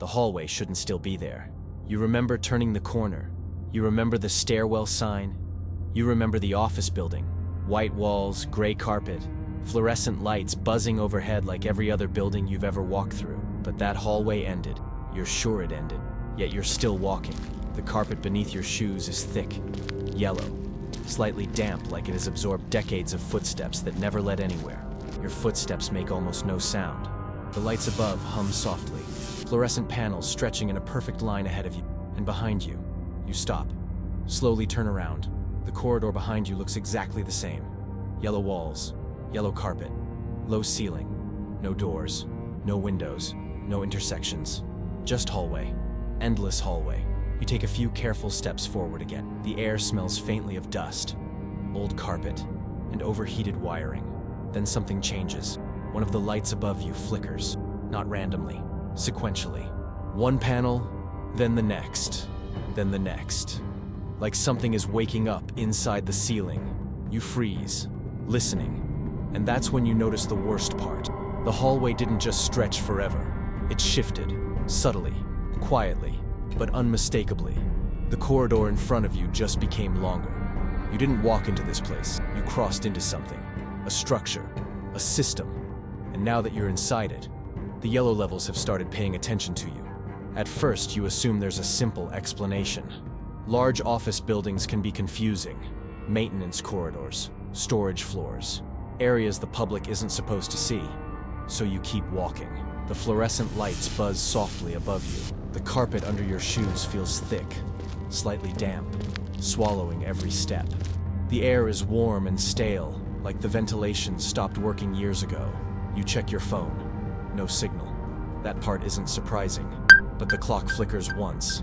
The hallway shouldn't still be there. You remember turning the corner. You remember the stairwell sign. You remember the office building. White walls, gray carpet, fluorescent lights buzzing overhead like every other building you've ever walked through. But that hallway ended. You're sure it ended. Yet you're still walking. The carpet beneath your shoes is thick, yellow, slightly damp like it has absorbed decades of footsteps that never led anywhere. Your footsteps make almost no sound. The lights above hum softly, fluorescent panels stretching in a perfect line ahead of you. And behind you, you stop. Slowly turn around. The corridor behind you looks exactly the same. Yellow walls, yellow carpet, low ceiling, no doors, no windows, no intersections. Just hallway. Endless hallway. You take a few careful steps forward again. The air smells faintly of dust, old carpet, and overheated wiring. Then something changes. One of the lights above you flickers, not randomly, sequentially. One panel, then the next, then the next. Like something is waking up inside the ceiling. You freeze, listening. And that's when you notice the worst part. The hallway didn't just stretch forever. It shifted, subtly, quietly, but unmistakably. The corridor in front of you just became longer. You didn't walk into this place. You crossed into something. A structure, a system. And now that you're inside it, the yellow levels have started paying attention to you. At first, you assume there's a simple explanation. Large office buildings can be confusing. Maintenance corridors, storage floors, areas the public isn't supposed to see. So you keep walking. The fluorescent lights buzz softly above you. The carpet under your shoes feels thick, slightly damp, swallowing every step. The air is warm and stale, like the ventilation stopped working years ago. You check your phone. No signal. That part isn't surprising. But the clock flickers once,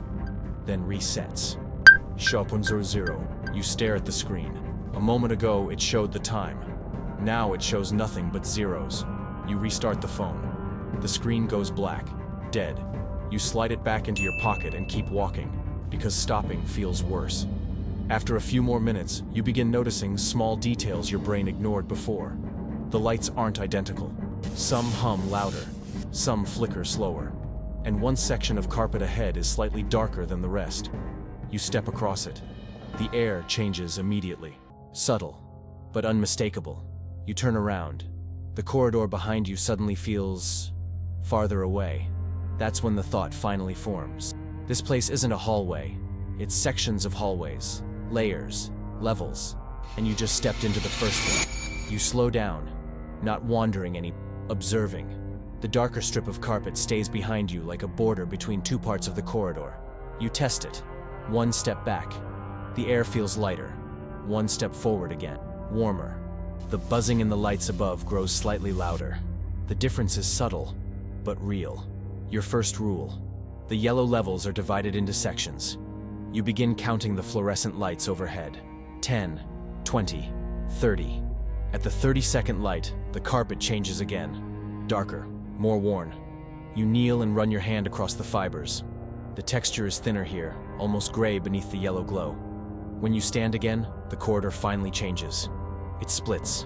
then resets. Sharp 100. You stare at the screen. A moment ago, it showed the time. Now it shows nothing but zeros. You restart the phone. The screen goes black, dead. You slide it back into your pocket and keep walking, because stopping feels worse. After a few more minutes, you begin noticing small details your brain ignored before. The lights aren't identical. Some hum louder, some flicker slower, and one section of carpet ahead is slightly darker than the rest. You step across it. The air changes immediately. Subtle, but unmistakable. You turn around. The corridor behind you suddenly feels farther away. That's when the thought finally forms. This place isn't a hallway. It's sections of hallways, layers, levels, and you just stepped into the first one. You slow down, not wandering any, observing. The darker strip of carpet stays behind you like a border between two parts of the corridor. You test it. One step back. The air feels lighter. One step forward again. Warmer. The buzzing in the lights above grows slightly louder. The difference is subtle, but real. Your first rule. The yellow levels are divided into sections. You begin counting the fluorescent lights overhead. 10, 20, 30. At the 30-second light, the carpet changes again. Darker, more worn. You kneel and run your hand across the fibers. The texture is thinner here, almost gray beneath the yellow glow. When you stand again, the corridor finally changes. It splits.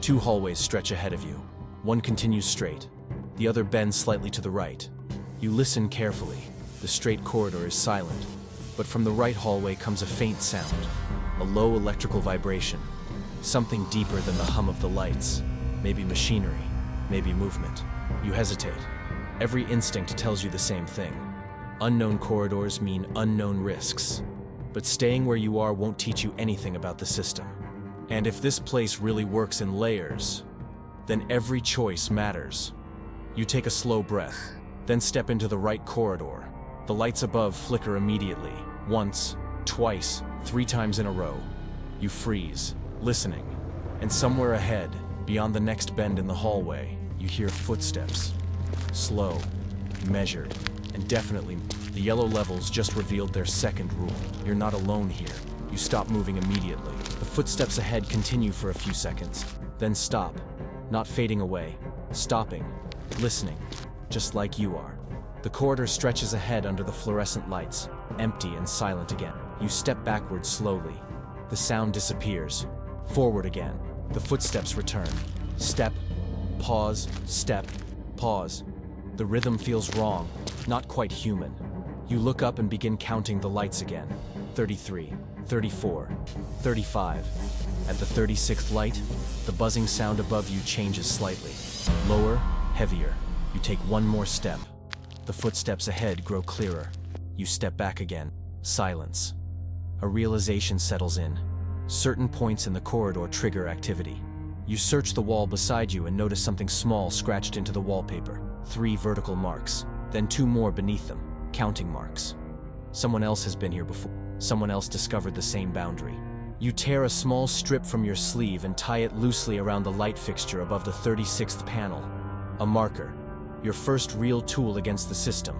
Two hallways stretch ahead of you. One continues straight. The other bends slightly to the right. You listen carefully. The straight corridor is silent. But from the right hallway comes a faint sound. A low electrical vibration. Something deeper than the hum of the lights. Maybe machinery. Maybe movement. You hesitate. Every instinct tells you the same thing. Unknown corridors mean unknown risks. But staying where you are won't teach you anything about the system. And if this place really works in layers, then every choice matters. You take a slow breath, then step into the right corridor. The lights above flicker immediately. Once, twice, 3 times in a row. You freeze, listening. And somewhere ahead, beyond the next bend in the hallway, you hear footsteps. Slow, measured, and definitely. The yellow levels just revealed their second rule. You're not alone here. You stop moving immediately. The footsteps ahead continue for a few seconds, then stop, not fading away, stopping, listening, just like you are. The corridor stretches ahead under the fluorescent lights, empty and silent again. You step backwards slowly. The sound disappears. Forward again. The footsteps return. Step, pause, step, pause. The rhythm feels wrong, not quite human. You look up and begin counting the lights again. 33, 34, 35. At the 36th light, the buzzing sound above you changes slightly. Lower, heavier. You take one more step. The footsteps ahead grow clearer. You step back again. Silence. A realization settles in. Certain points in the corridor trigger activity. You search the wall beside you and notice something small scratched into the wallpaper. 3 vertical marks, then 2 more beneath them, counting marks. Someone else has been here before. Someone else discovered the same boundary. You tear a small strip from your sleeve and tie it loosely around the light fixture above the 36th panel. A marker. Your first real tool against the system.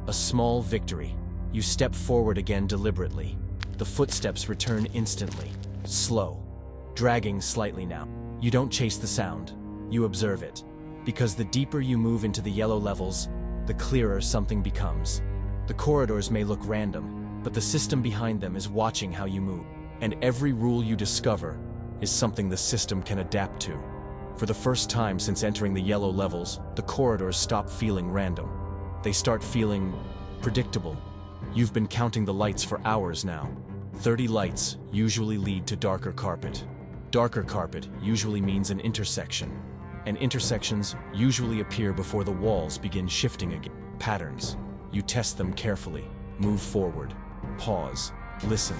A small victory. You step forward again deliberately. The footsteps return instantly. Slow. Dragging slightly now. You don't chase the sound. You observe it. Because the deeper you move into the yellow levels, the clearer something becomes. The corridors may look random, but the system behind them is watching how you move. And every rule you discover is something the system can adapt to. For the first time since entering the yellow levels, the corridors stop feeling random. They start feeling predictable. You've been counting the lights for hours now. 30 lights usually lead to darker carpet. Darker carpet usually means an intersection. And intersections usually appear before the walls begin shifting again. Patterns. You test them carefully. Move forward. Pause. Listen.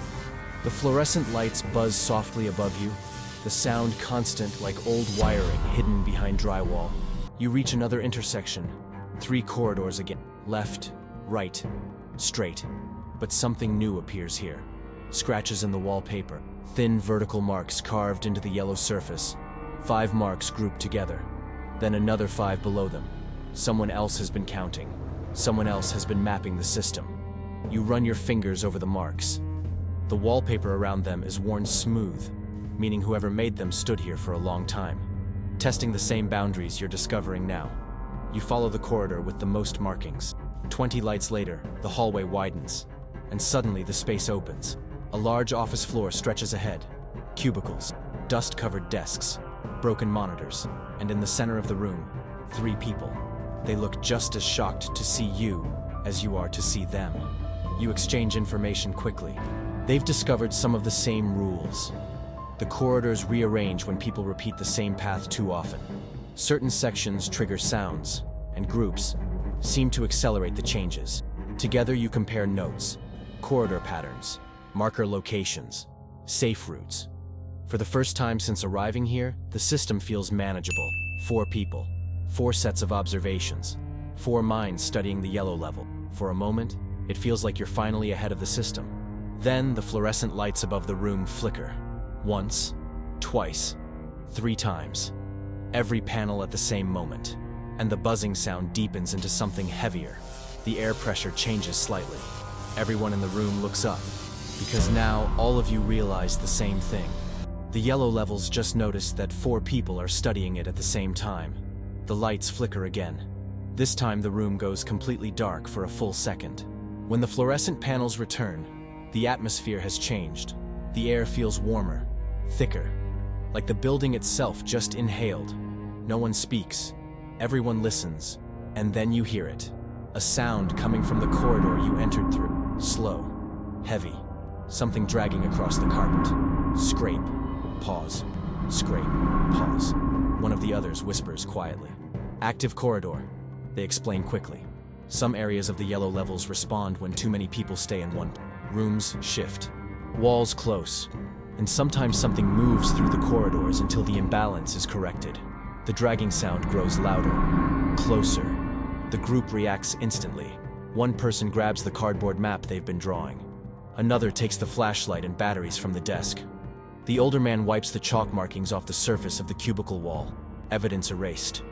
The fluorescent lights buzz softly above you, the sound constant like old wiring hidden behind drywall. You reach another intersection. 3 corridors again. Left, right, straight. But something new appears here. Scratches in the wallpaper. Thin vertical marks carved into the yellow surface. 5 marks grouped together. Then another 5 below them. Someone else has been counting. Someone else has been mapping the system. You run your fingers over the marks. The wallpaper around them is worn smooth, meaning whoever made them stood here for a long time. Testing the same boundaries you're discovering now. You follow the corridor with the most markings. 20 lights later, the hallway widens, and suddenly the space opens. A large office floor stretches ahead. Cubicles, dust-covered desks, broken monitors, and in the center of the room, 3 people. They look just as shocked to see you as you are to see them. You exchange information quickly. They've discovered some of the same rules. The corridors rearrange when people repeat the same path too often. Certain sections trigger sounds, and groups seem to accelerate the changes. Together you compare notes, corridor patterns, marker locations, safe routes. For the first time since arriving here, the system feels manageable. 4 people, 4 sets of observations, 4 minds studying the yellow level. For a moment, it feels like you're finally ahead of the system. Then the fluorescent lights above the room flicker. Once, twice, 3 times. Every panel at the same moment. And the buzzing sound deepens into something heavier. The air pressure changes slightly. Everyone in the room looks up, because now all of you realize the same thing. The yellow levels just noticed that 4 people are studying it at the same time. The lights flicker again. This time the room goes completely dark for a full second. When the fluorescent panels return, the atmosphere has changed. The air feels warmer, thicker, like the building itself just inhaled. No one speaks. Everyone listens, and then you hear it. A sound coming from the corridor you entered through. Slow, heavy, something dragging across the carpet. Scrape, pause, scrape, pause. One of the others whispers quietly. Active corridor, they explain quickly. Some areas of the yellow levels respond when too many people stay in one. Rooms shift, walls close, and sometimes something moves through the corridors until the imbalance is corrected. The dragging sound grows louder, closer. The group reacts instantly. One person grabs the cardboard map they've been drawing. Another takes the flashlight and batteries from the desk. The older man wipes the chalk markings off the surface of the cubicle wall. Evidence erased.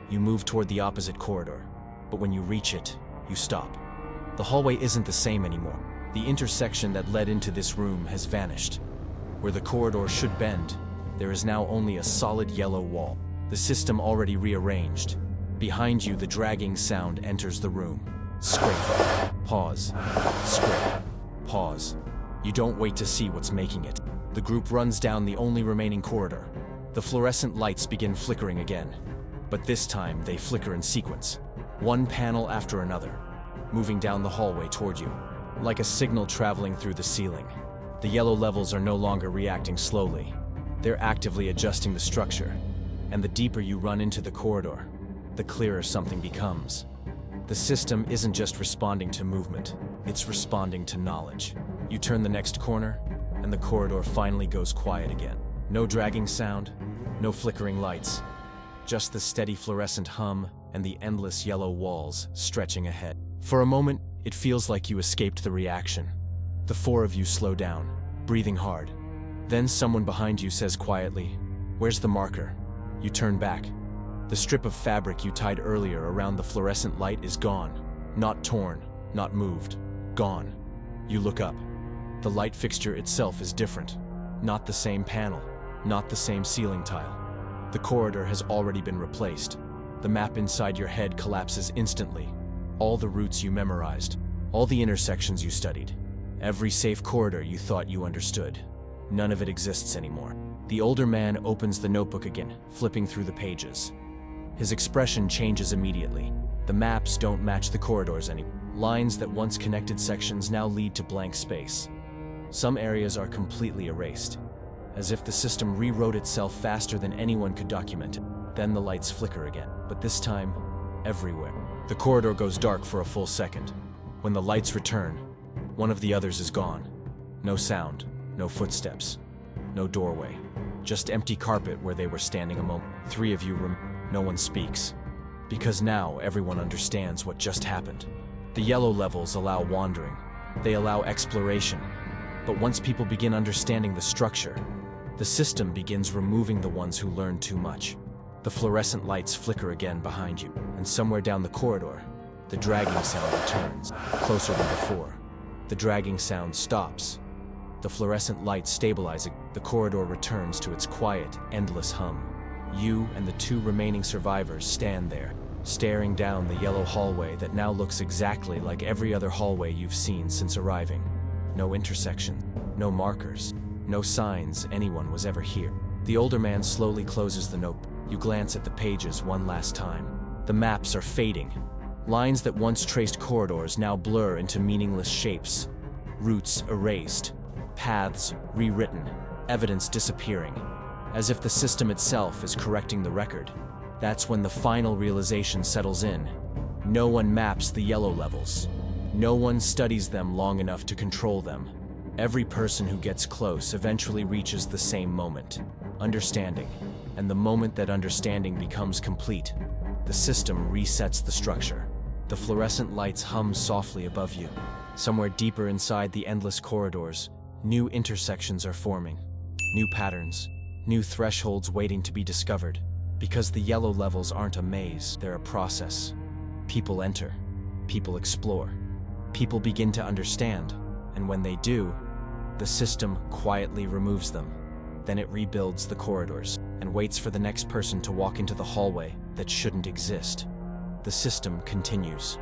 You move toward the opposite corridor, but when you reach it, you stop. The hallway isn't the same anymore. The intersection that led into this room has vanished. Where the corridor should bend, there is now only a solid yellow wall. The system already rearranged. Behind you, the dragging sound enters the room. Scrape. Pause. Scrape. Pause. You don't wait to see what's making it. The group runs down the only remaining corridor. The fluorescent lights begin flickering again. But this time, they flicker in sequence. one panel after another, moving down the hallway toward you, like a signal traveling through the ceiling. The yellow levels are no longer reacting slowly. They're actively adjusting the structure, and the deeper you run into the corridor, the clearer something becomes. The system isn't just responding to movement, it's responding to knowledge. You turn the next corner, and the corridor finally goes quiet again. No dragging sound, no flickering lights, just the steady fluorescent hum and the endless yellow walls stretching ahead. For a moment, it feels like you escaped the reaction. The four of you slow down, breathing hard. Then someone behind you says quietly, "Where's the marker?" You turn back. The strip of fabric you tied earlier around the fluorescent light is gone. Not torn, not moved. Gone. You look up. The light fixture itself is different. Not the same panel, not the same ceiling tile. The corridor has already been replaced. The map inside your head collapses instantly. All the routes you memorized, all the intersections you studied, every safe corridor you thought you understood. None of it exists anymore. The older man opens the notebook again, flipping through the pages. His expression changes immediately. The maps don't match the corridors anymore. Lines that once connected sections now lead to blank space. Some areas are completely erased, as if the system rewrote itself faster than anyone could document it. Then the lights flicker again, but this time, everywhere. The corridor goes dark for a full second. When the lights return, one of the others is gone. No sound, no footsteps, no doorway. Just empty carpet where they were standing a moment. Three of you no one speaks, because now everyone understands what just happened. The yellow levels allow wandering. They allow exploration. But once people begin understanding the structure, the system begins removing the ones who learned too much. The fluorescent lights flicker again behind you, and somewhere down the corridor, the dragging sound returns, closer than before. The dragging sound stops. The fluorescent lights stabilize. The corridor returns to its quiet, endless hum. You and the two remaining survivors stand there, staring down the yellow hallway that now looks exactly like every other hallway you've seen since arriving. No intersection, no markers, no signs anyone was ever here. The older man slowly closes the notebook. You glance at the pages one last time. The maps are fading. Lines that once traced corridors now blur into meaningless shapes. Routes erased, paths rewritten, evidence disappearing. As if the system itself is correcting the record. That's when the final realization settles in. No one maps the yellow levels. No one studies them long enough to control them. Every person who gets close eventually reaches the same moment. Understanding. And the moment that understanding becomes complete, the system resets the structure. The fluorescent lights hum softly above you. Somewhere deeper inside the endless corridors, new intersections are forming. New patterns. New thresholds waiting to be discovered. Because the yellow levels aren't a maze, they're a process. People enter. People explore. People begin to understand. And when they do, the system quietly removes them. Then it rebuilds the corridors and waits for the next person to walk into the hallway that shouldn't exist. The system continues.